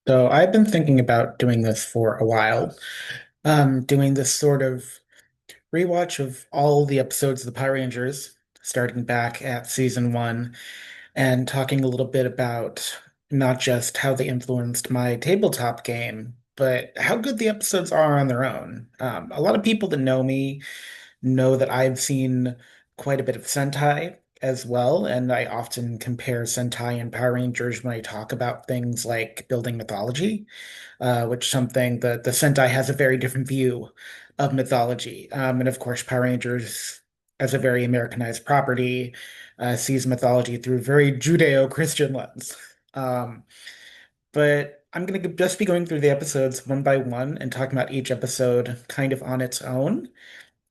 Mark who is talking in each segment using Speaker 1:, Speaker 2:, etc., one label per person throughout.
Speaker 1: So I've been thinking about doing this for a while. Doing this sort of rewatch of all the episodes of the Power Rangers, starting back at season 1, and talking a little bit about not just how they influenced my tabletop game, but how good the episodes are on their own. A lot of people that know me know that I've seen quite a bit of Sentai as well, and I often compare Sentai and Power Rangers when I talk about things like building mythology, which something that the Sentai has a very different view of mythology. And of course, Power Rangers, as a very Americanized property, sees mythology through a very Judeo-Christian lens. Um, but I'm going to just be going through the episodes one by one and talking about each episode kind of on its own.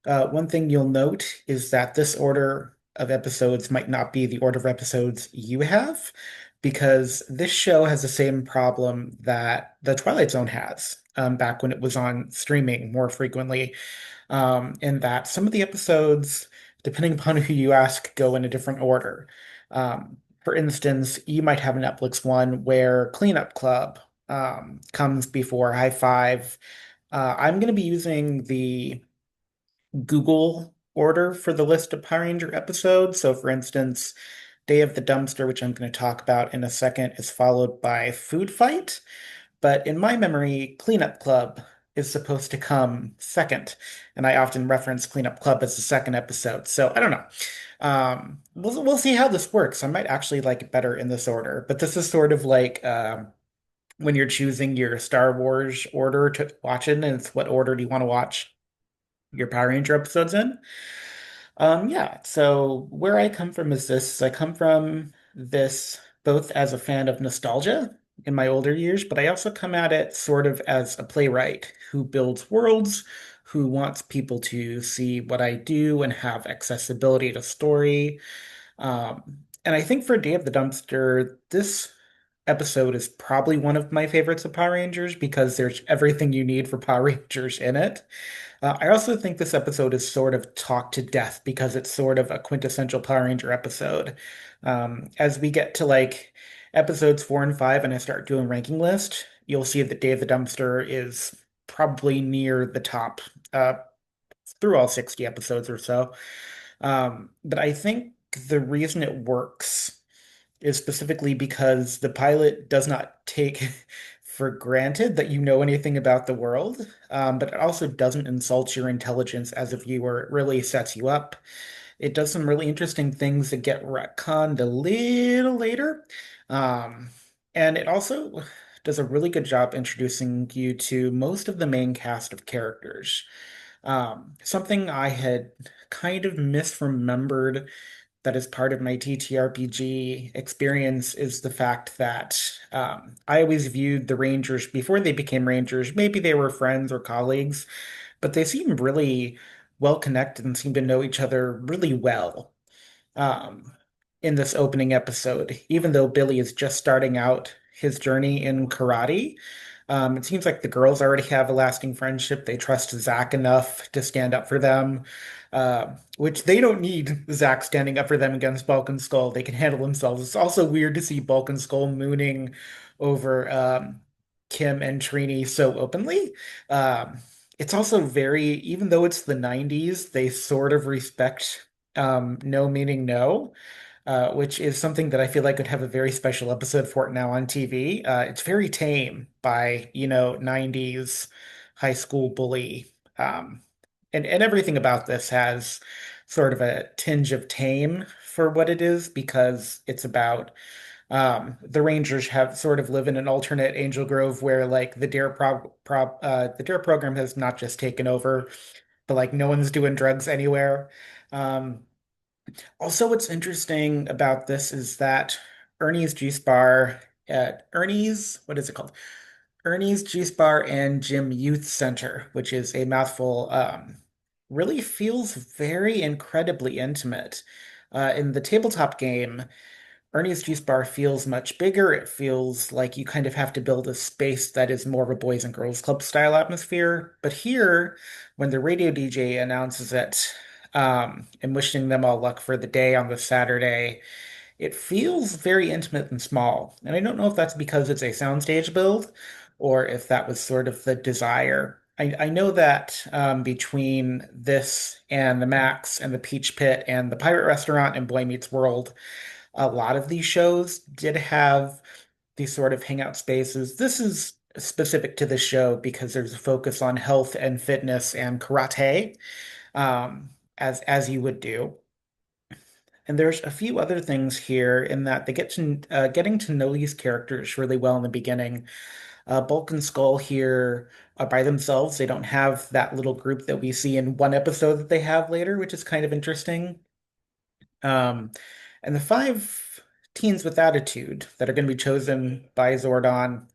Speaker 1: One thing you'll note is that this order of episodes might not be the order of episodes you have, because this show has the same problem that The Twilight Zone has, back when it was on streaming more frequently, in that some of the episodes, depending upon who you ask, go in a different order. For instance, you might have a Netflix one where Cleanup Club comes before High Five. I'm going to be using the Google order for the list of Power Ranger episodes. So, for instance, Day of the Dumpster, which I'm going to talk about in a second, is followed by Food Fight. But in my memory, Cleanup Club is supposed to come second. And I often reference Cleanup Club as the second episode. So I don't know. We'll see how this works. I might actually like it better in this order. But this is sort of like when you're choosing your Star Wars order to watch it, and it's what order do you want to watch your Power Ranger episodes in? Yeah, so where I come from is this. I come from this both as a fan of nostalgia in my older years, but I also come at it sort of as a playwright who builds worlds, who wants people to see what I do and have accessibility to story. And I think for Day of the Dumpster, this episode is probably one of my favorites of Power Rangers because there's everything you need for Power Rangers in it. I also think this episode is sort of talked to death because it's sort of a quintessential Power Ranger episode. As we get to like episodes 4 and 5 and I start doing ranking list, you'll see that Day of the Dumpster is probably near the top uh, through all 60 episodes or so. But I think the reason it works is specifically because the pilot does not take for granted that you know anything about the world, but it also doesn't insult your intelligence as a viewer. It really sets you up. It does some really interesting things that get retconned a little later. Um, and it also does a really good job introducing you to most of the main cast of characters. Something I had kind of misremembered that is part of my ttrpg experience is the fact that I always viewed the Rangers before they became Rangers. Maybe they were friends or colleagues, but they seemed really well connected and seemed to know each other really well um, in this opening episode. Even though Billy is just starting out his journey in karate, it seems like the girls already have a lasting friendship. They trust Zach enough to stand up for them, which they don't need Zach standing up for them against Bulk and Skull. They can handle themselves. It's also weird to see Bulk and Skull mooning over Kim and Trini so openly. Um, it's also very, even though it's the 90s, they sort of respect no meaning no, which is something that I feel like would have a very special episode for it now on TV. It's very tame by, 90s high school bully. And everything about this has sort of a tinge of tame for what it is because it's about the Rangers have sort of live in an alternate Angel Grove where like the Dare program has not just taken over, but like no one's doing drugs anywhere. Um, Also, what's interesting about this is that Ernie's Juice Bar at what is it called? Ernie's Juice Bar and Gym Youth Center, which is a mouthful, really feels very incredibly intimate. In the tabletop game, Ernie's Juice Bar feels much bigger. It feels like you kind of have to build a space that is more of a boys and girls club style atmosphere. But here, when the radio DJ announces it, and wishing them all luck for the day on the Saturday, it feels very intimate and small. And I don't know if that's because it's a soundstage build or if that was sort of the desire. I know that between this and the Max and the Peach Pit and the Pirate Restaurant and Boy Meets World, a lot of these shows did have these sort of hangout spaces. This is specific to the show because there's a focus on health and fitness and karate, as you would do. And there's a few other things here in that they get to getting to know these characters really well in the beginning. Bulk and Skull here by themselves, they don't have that little group that we see in one episode that they have later, which is kind of interesting. Um, and the five teens with attitude that are going to be chosen by Zordon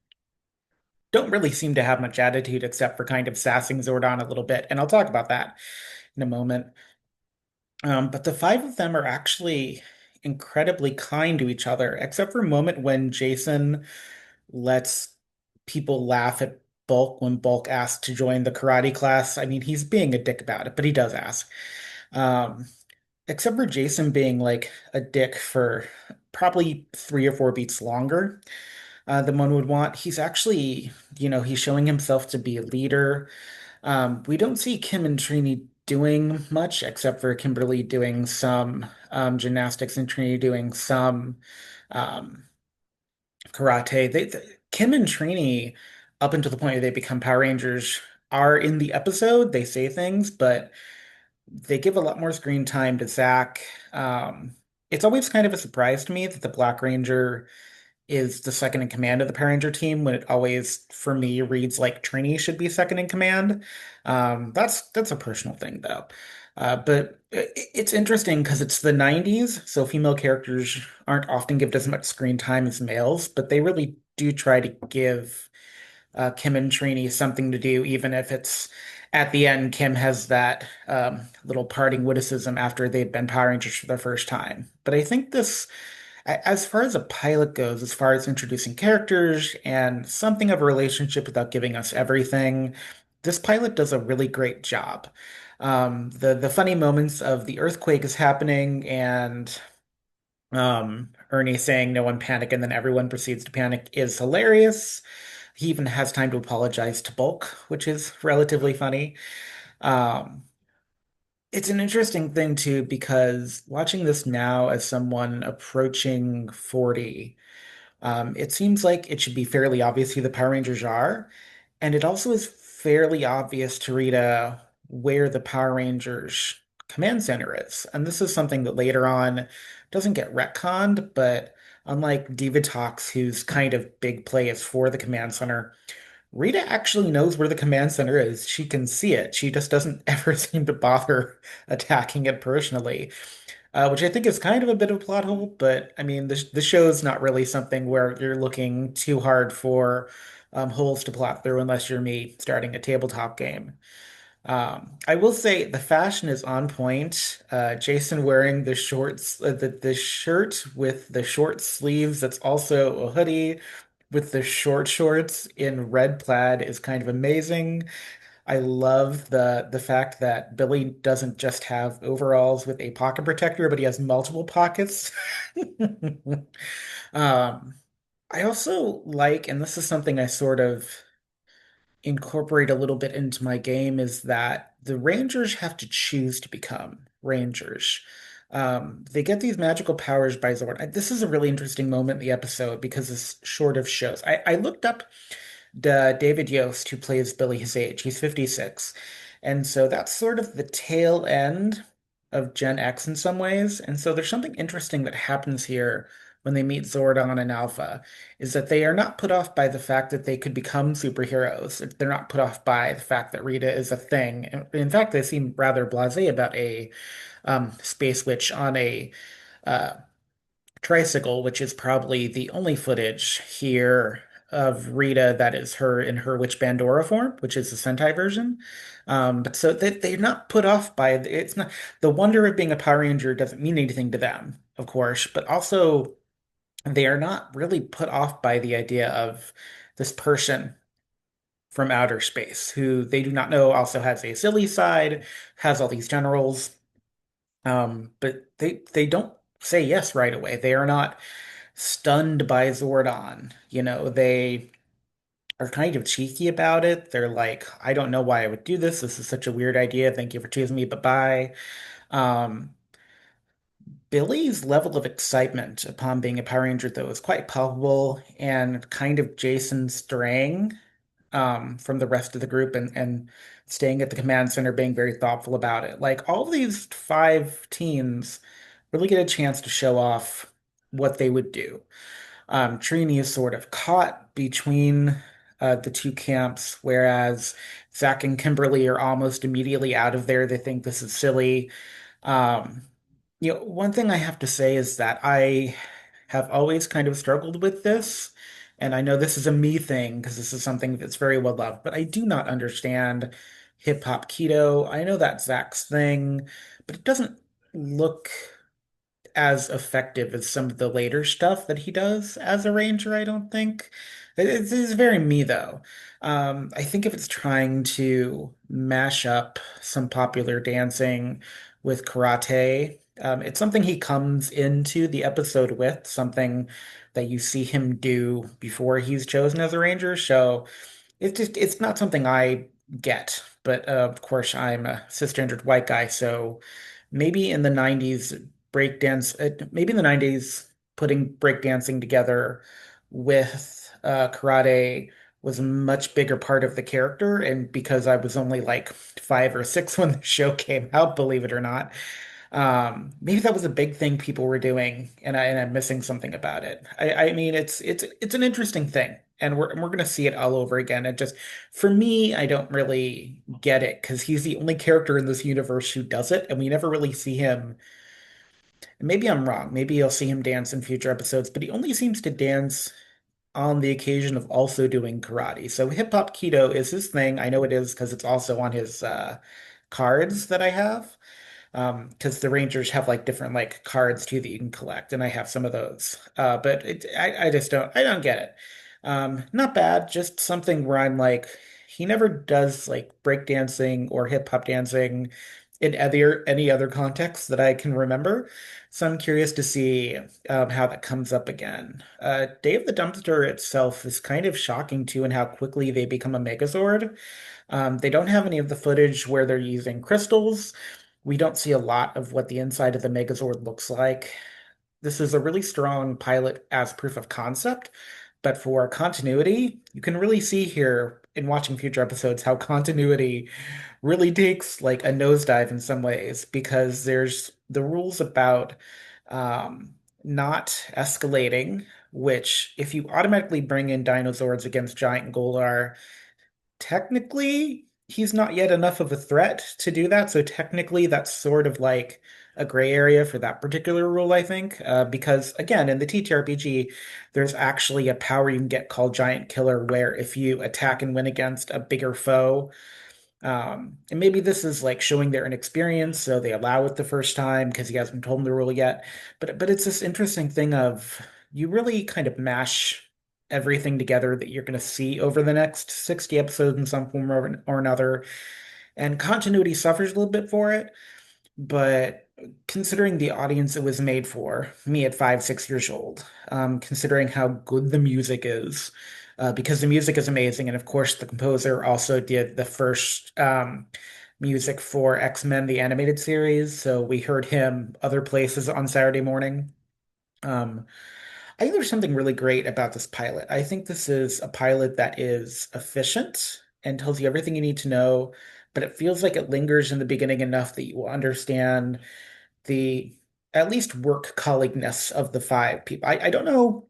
Speaker 1: don't really seem to have much attitude except for kind of sassing Zordon a little bit. And I'll talk about that in a moment. But the five of them are actually incredibly kind to each other, except for a moment when Jason lets people laugh at Bulk when Bulk asks to join the karate class. I mean, he's being a dick about it, but he does ask. Um, except for Jason being like a dick for probably 3 or 4 beats longer than one would want. He's actually, he's showing himself to be a leader. We don't see Kim and Trini doing much, except for Kimberly doing some gymnastics and Trini doing some um, karate. Kim and Trini, up until the point where they become Power Rangers, are in the episode. They say things, but they give a lot more screen time to Zach. It's always kind of a surprise to me that the Black Ranger is the second in command of the Power Ranger team when it always, for me, reads like Trini should be second in command. That's a personal thing though. But it's interesting because it's the 90s, so female characters aren't often given as much screen time as males, but they really do try to give Kim and Trini something to do, even if it's at the end, Kim has that little parting witticism after they've been Power Rangers for the first time. But I think this as far as a pilot goes, as far as introducing characters and something of a relationship without giving us everything, this pilot does a really great job. The funny moments of the earthquake is happening and Ernie saying no one panic and then everyone proceeds to panic is hilarious. He even has time to apologize to Bulk, which is relatively funny. Um, it's an interesting thing too, because watching this now as someone approaching 40, it seems like it should be fairly obvious who the Power Rangers are. And it also is fairly obvious to Rita where the Power Rangers command center is. And this is something that later on doesn't get retconned, but unlike Divatox, whose kind of big play is for the command center, Rita actually knows where the command center is. She can see it. She just doesn't ever seem to bother attacking it personally, which I think is kind of a bit of a plot hole. But I mean, the show's not really something where you're looking too hard for holes to plot through, unless you're me starting a tabletop game. I will say the fashion is on point. Jason wearing the shorts, the shirt with the short sleeves that's also a hoodie with the short shorts in red plaid is kind of amazing. I love the fact that Billy doesn't just have overalls with a pocket protector, but he has multiple pockets. Um, I also like, and this is something I sort of incorporate a little bit into my game, is that the Rangers have to choose to become Rangers. They get these magical powers by Zord. This is a really interesting moment in the episode because it's short of shows. I looked up David Yost, who plays Billy his age. He's 56. And so that's sort of the tail end of Gen X in some ways. And so there's something interesting that happens here when they meet Zordon and Alpha, is that they are not put off by the fact that they could become superheroes. They're not put off by the fact that Rita is a thing. In fact, they seem rather blasé about a space witch on a uh, tricycle, which is probably the only footage here of Rita that is her in her Witch Bandora form, which is the Sentai version. But so they're not put off by it's not the wonder of being a Power Ranger doesn't mean anything to them, of course, but also they are not really put off by the idea of this person from outer space who they do not know also has a silly side, has all these generals. But they don't. say yes right away. They are not stunned by Zordon. They are kind of cheeky about it. They're like, I don't know why I would do this. This is such a weird idea. Thank you for choosing me, but bye. Um, Billy's level of excitement upon being a Power Ranger, though, is quite palpable and kind of Jason straying from the rest of the group and staying at the command center, being very thoughtful about it. Like all of these five teams really get a chance to show off what they would do. Trini is sort of caught between the two camps, whereas Zach and Kimberly are almost immediately out of there. They think this is silly. Um, one thing I have to say is that I have always kind of struggled with this, and I know this is a me thing because this is something that's very well loved, but I do not understand hip hop keto. I know that's Zach's thing, but it doesn't look as effective as some of the later stuff that he does as a ranger, I don't think. It's very me though. I think if it's trying to mash up some popular dancing with karate, it's something he comes into the episode with, something that you see him do before he's chosen as a ranger. So it's not something I get. But of course, I'm a cisgendered white guy, so maybe in the 90s maybe in the 90s putting breakdancing together with karate was a much bigger part of the character, and because I was only like 5 or 6 when the show came out, believe it or not, maybe that was a big thing people were doing, and I'm missing something about it. I mean, it's an interesting thing, and we're gonna see it all over again. It just for me, I don't really get it because he's the only character in this universe who does it, and we never really see him. And maybe I'm wrong. Maybe you'll see him dance in future episodes, but he only seems to dance on the occasion of also doing karate. So hip hop keto is his thing. I know it is because it's also on his cards that I have. Because the Rangers have like different like cards too that you can collect, and I have some of those. But I just I don't get it. Not bad, just something where I'm like, he never does like breakdancing or hip hop dancing in any other context that I can remember. So I'm curious to see how that comes up again. Day of the Dumpster itself is kind of shocking too, in how quickly they become a Megazord. They don't have any of the footage where they're using crystals. We don't see a lot of what the inside of the Megazord looks like. This is a really strong pilot as proof of concept, but for continuity, you can really see here in watching future episodes how continuity really takes like a nosedive in some ways because there's the rules about not escalating, which if you automatically bring in dinosaurs against Giant Goldar, technically he's not yet enough of a threat to do that. So technically that's sort of like a gray area for that particular rule, I think. Because again, in the ttrpg, there's actually a power you can get called Giant Killer, where if you attack and win against a bigger foe, and maybe this is like showing their inexperience, so they allow it the first time because he hasn't told them the rule yet. But it's this interesting thing of you really kind of mash everything together that you're going to see over the next 60 episodes in some form or another, and continuity suffers a little bit for it. But considering the audience it was made for, me at 5, 6 years old, considering how good the music is, because the music is amazing, and of course the composer also did the first music for X-Men, the animated series, so we heard him other places on Saturday morning. Um, I think there's something really great about this pilot. I think this is a pilot that is efficient and tells you everything you need to know, but it feels like it lingers in the beginning enough that you will understand the at least work colleagueness of the five people. I don't know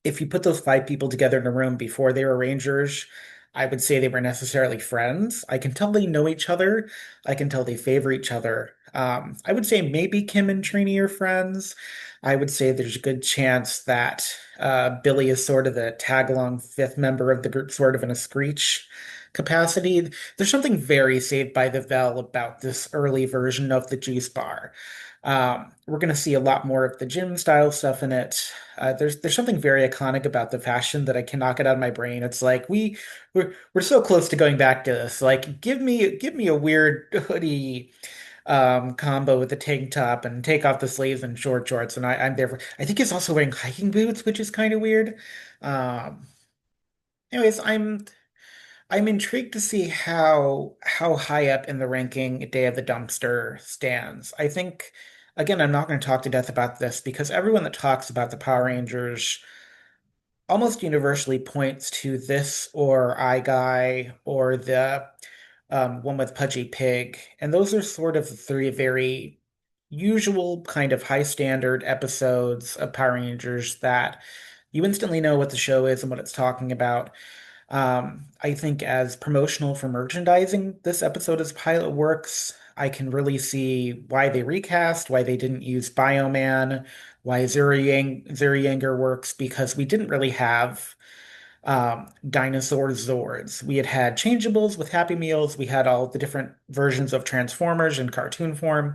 Speaker 1: if you put those five people together in a room before they were Rangers, I would say they were necessarily friends. I can tell they know each other. I can tell they favor each other. I would say maybe Kim and Trini are friends. I would say there's a good chance that Billy is sort of the tag-along fifth member of the group, sort of in a Screech capacity. There's something very Saved by the Bell about this early version of the Juice Bar. We're going to see a lot more of the gym style stuff in it. There's something very iconic about the fashion that I cannot get out of my brain. It's like we're so close to going back to this. Like, give me a weird hoodie combo with the tank top and take off the sleeves and short shorts. And I'm there for, I think he's also wearing hiking boots, which is kind of weird. Um, anyways, I'm intrigued to see how high up in the ranking Day of the Dumpster stands. I think, again, I'm not going to talk to death about this because everyone that talks about the Power Rangers almost universally points to this or I Guy or the one with Pudgy Pig. And those are sort of the three very usual kind of high standard episodes of Power Rangers that you instantly know what the show is and what it's talking about. I think as promotional for merchandising, this episode as pilot works. I can really see why they recast, why they didn't use Bioman, why Zuri Yanger works, because we didn't really have dinosaur Zords. We had had changeables with Happy Meals. We had all the different versions of Transformers in cartoon form.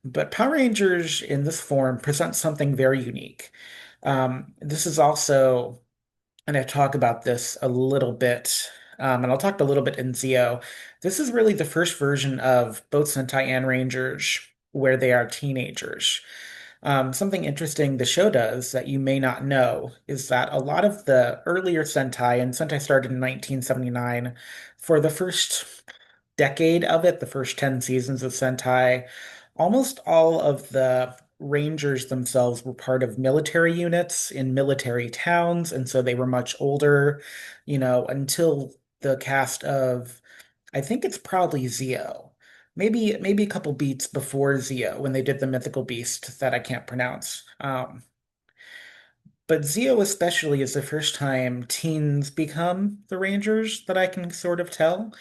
Speaker 1: But Power Rangers in this form presents something very unique. This is also and I talk about this a little bit, and I'll talk a little bit in Zio. This is really the first version of both Sentai and Rangers where they are teenagers. Something interesting the show does that you may not know is that a lot of the earlier Sentai, and Sentai started in 1979, for the first decade of it, the first 10 seasons of Sentai, almost all of the Rangers themselves were part of military units in military towns, and so they were much older, until the cast of, I think it's probably Zeo. Maybe a couple beats before Zeo when they did the mythical beast that I can't pronounce. But Zeo especially is the first time teens become the Rangers that I can sort of tell.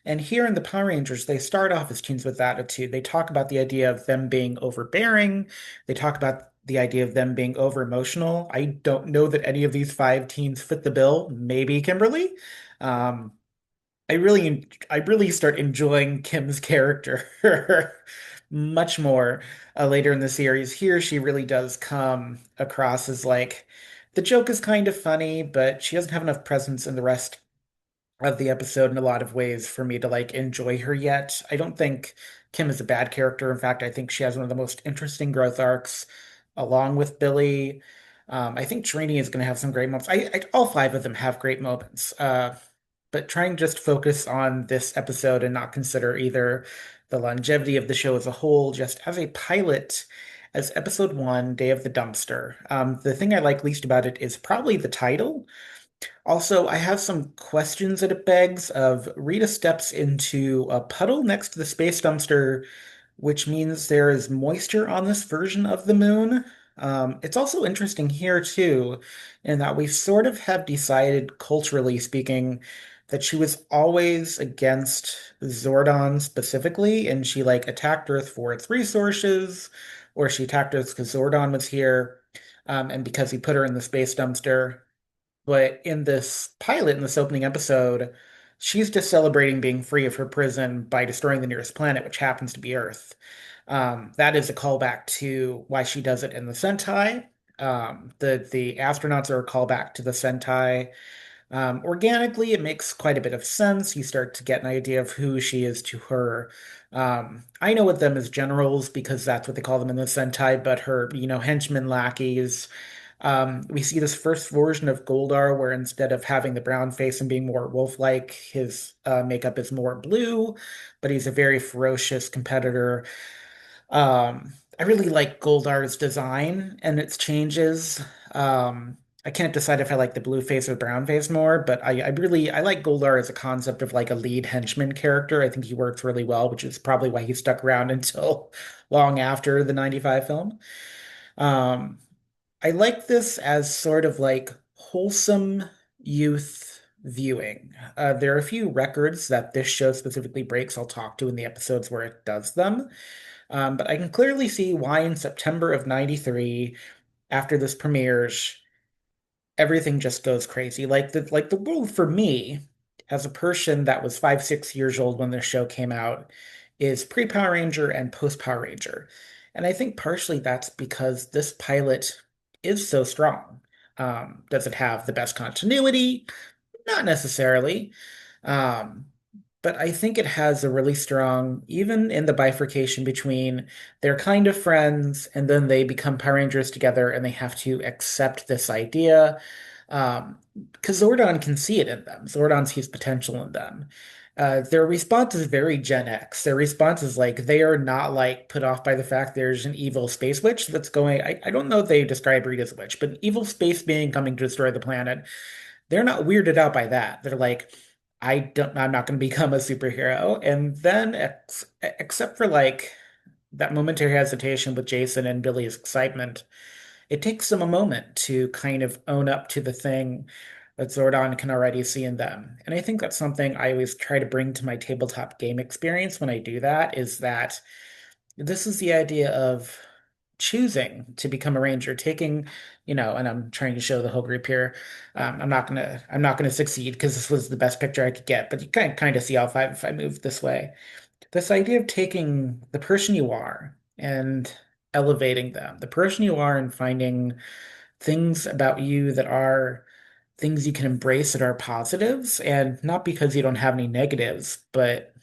Speaker 1: And here in the Power Rangers, they start off as teens with attitude. They talk about the idea of them being overbearing. They talk about the idea of them being over emotional. I don't know that any of these five teens fit the bill. Maybe Kimberly. Um, I really start enjoying Kim's character much more later in the series. Here, she really does come across as like the joke is kind of funny, but she doesn't have enough presence in the rest of the episode in a lot of ways for me to like enjoy her yet. I don't think Kim is a bad character. In fact, I think she has one of the most interesting growth arcs along with Billy. I think Trini is going to have some great moments. All five of them have great moments. But trying to just focus on this episode and not consider either the longevity of the show as a whole, just as a pilot, as episode one, Day of the Dumpster. The thing I like least about it is probably the title. Also, I have some questions that it begs of Rita steps into a puddle next to the space dumpster, which means there is moisture on this version of the moon. It's also interesting here too, in that we sort of have decided, culturally speaking, that she was always against Zordon specifically, and she like attacked Earth for its resources, or she attacked Earth because Zordon was here, and because he put her in the space dumpster. But in this pilot, in this opening episode, she's just celebrating being free of her prison by destroying the nearest planet, which happens to be Earth. That is a callback to why she does it in the Sentai. The astronauts are a callback to the Sentai. Organically, it makes quite a bit of sense. You start to get an idea of who she is to her. I know of them as generals because that's what they call them in the Sentai, but her, henchmen, lackeys. We see this first version of Goldar where instead of having the brown face and being more wolf-like, his makeup is more blue, but he's a very ferocious competitor. I really like Goldar's design and its changes. I can't decide if I like the blue face or brown face more, but I like Goldar as a concept of like a lead henchman character. I think he works really well, which is probably why he stuck around until long after the 95 film. Um, I like this as sort of like wholesome youth viewing. There are a few records that this show specifically breaks I'll talk to in the episodes where it does them. But I can clearly see why in September of 93, after this premieres, everything just goes crazy. Like the world for me, as a person that was 5, 6 years old when this show came out, is pre-Power Ranger and post-Power Ranger. And I think partially that's because this pilot is so strong. Does it have the best continuity? Not necessarily. Um, but I think it has a really strong, even in the bifurcation between they're kind of friends and then they become Power Rangers together and they have to accept this idea. Because Zordon can see it in them. Zordon sees potential in them. Their response is very Gen X. Their response is like they are not like put off by the fact there's an evil space witch that's going. I don't know if they describe Reed as a witch, but an evil space being coming to destroy the planet. They're not weirded out by that. They're like, I'm not going to become a superhero. And then, except for like that momentary hesitation with Jason and Billy's excitement, it takes them a moment to kind of own up to the thing that Zordon can already see in them. And I think that's something I always try to bring to my tabletop game experience when I do that, is that this is the idea of choosing to become a ranger, taking, and I'm trying to show the whole group here. I'm not gonna succeed because this was the best picture I could get, but you can kind of see how if I move this way. This idea of taking the person you are and elevating them, the person you are, and finding things about you that are things you can embrace that are positives, and not because you don't have any negatives, but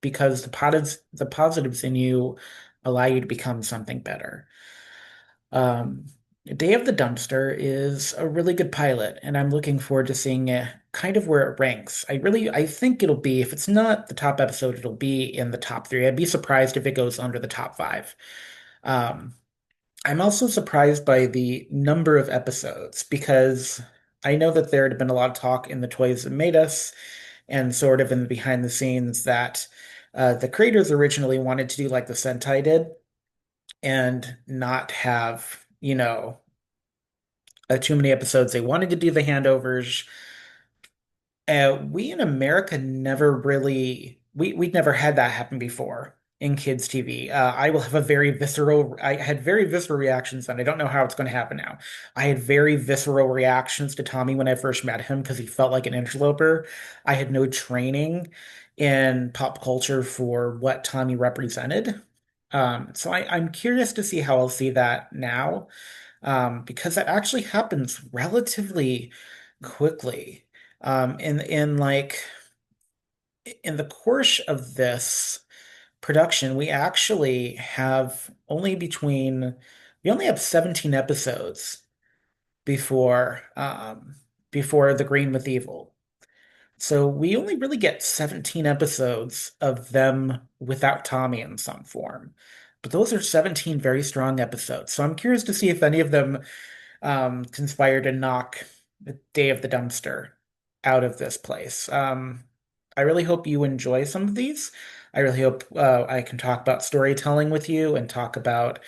Speaker 1: because the positives in you allow you to become something better. Um, Day of the Dumpster is a really good pilot, and I'm looking forward to seeing it kind of where it ranks. I think it'll be, if it's not the top episode, it'll be in the top three. I'd be surprised if it goes under the top five. Um, I'm also surprised by the number of episodes because I know that there had been a lot of talk in the Toys That Made Us and sort of in the behind the scenes that the creators originally wanted to do like the Sentai did and not have, too many episodes. They wanted to do the handovers. We in America never really we'd never had that happen before in kids TV. I had very visceral reactions then. I don't know how it's going to happen now. I had very visceral reactions to Tommy when I first met him because he felt like an interloper. I had no training in pop culture for what Tommy represented. So I'm curious to see how I'll see that now, because that actually happens relatively quickly. In the course of this production, we only have 17 episodes before before the Green with Evil. So we only really get 17 episodes of them without Tommy in some form. But those are 17 very strong episodes. So I'm curious to see if any of them conspire to knock the Day of the Dumpster out of this place. I really hope you enjoy some of these. I really hope I can talk about storytelling with you and talk about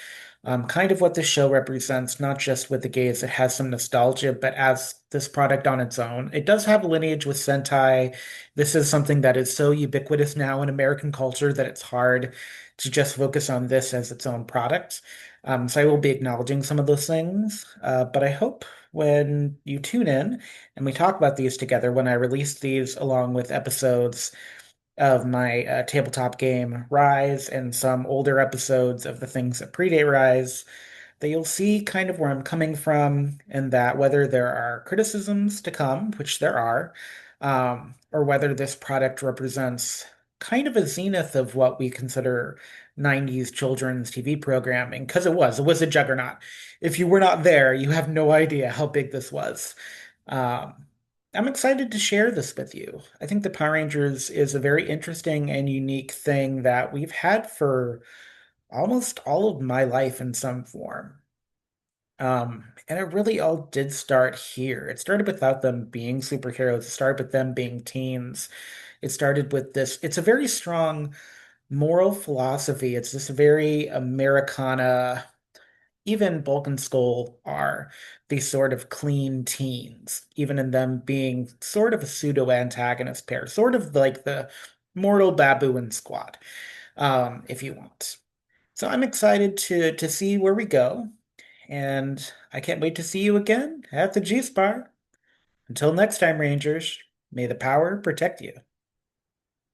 Speaker 1: kind of what this show represents, not just with the gaze. It has some nostalgia, but as this product on its own. It does have a lineage with Sentai. This is something that is so ubiquitous now in American culture that it's hard to just focus on this as its own product. So I will be acknowledging some of those things, but I hope when you tune in and we talk about these together, when I release these along with episodes of my tabletop game Rise and some older episodes of the things that predate Rise, that you'll see kind of where I'm coming from, and that whether there are criticisms to come, which there are, or whether this product represents kind of a zenith of what we consider 90s children's TV programming, because it was a juggernaut. If you were not there, you have no idea how big this was. Um, I'm excited to share this with you. I think the Power Rangers is a very interesting and unique thing that we've had for almost all of my life in some form. And it really all did start here. It started without them being superheroes. It started with them being teens. It started with this. It's a very strong moral philosophy. It's this very Americana, even Bulk and Skull are these sort of clean teens, even in them being sort of a pseudo antagonist pair, sort of like the Mortal Baboon Squad, if you want. So I'm excited to see where we go, and I can't wait to see you again at the Juice Bar. Until next time, Rangers, may the power protect you.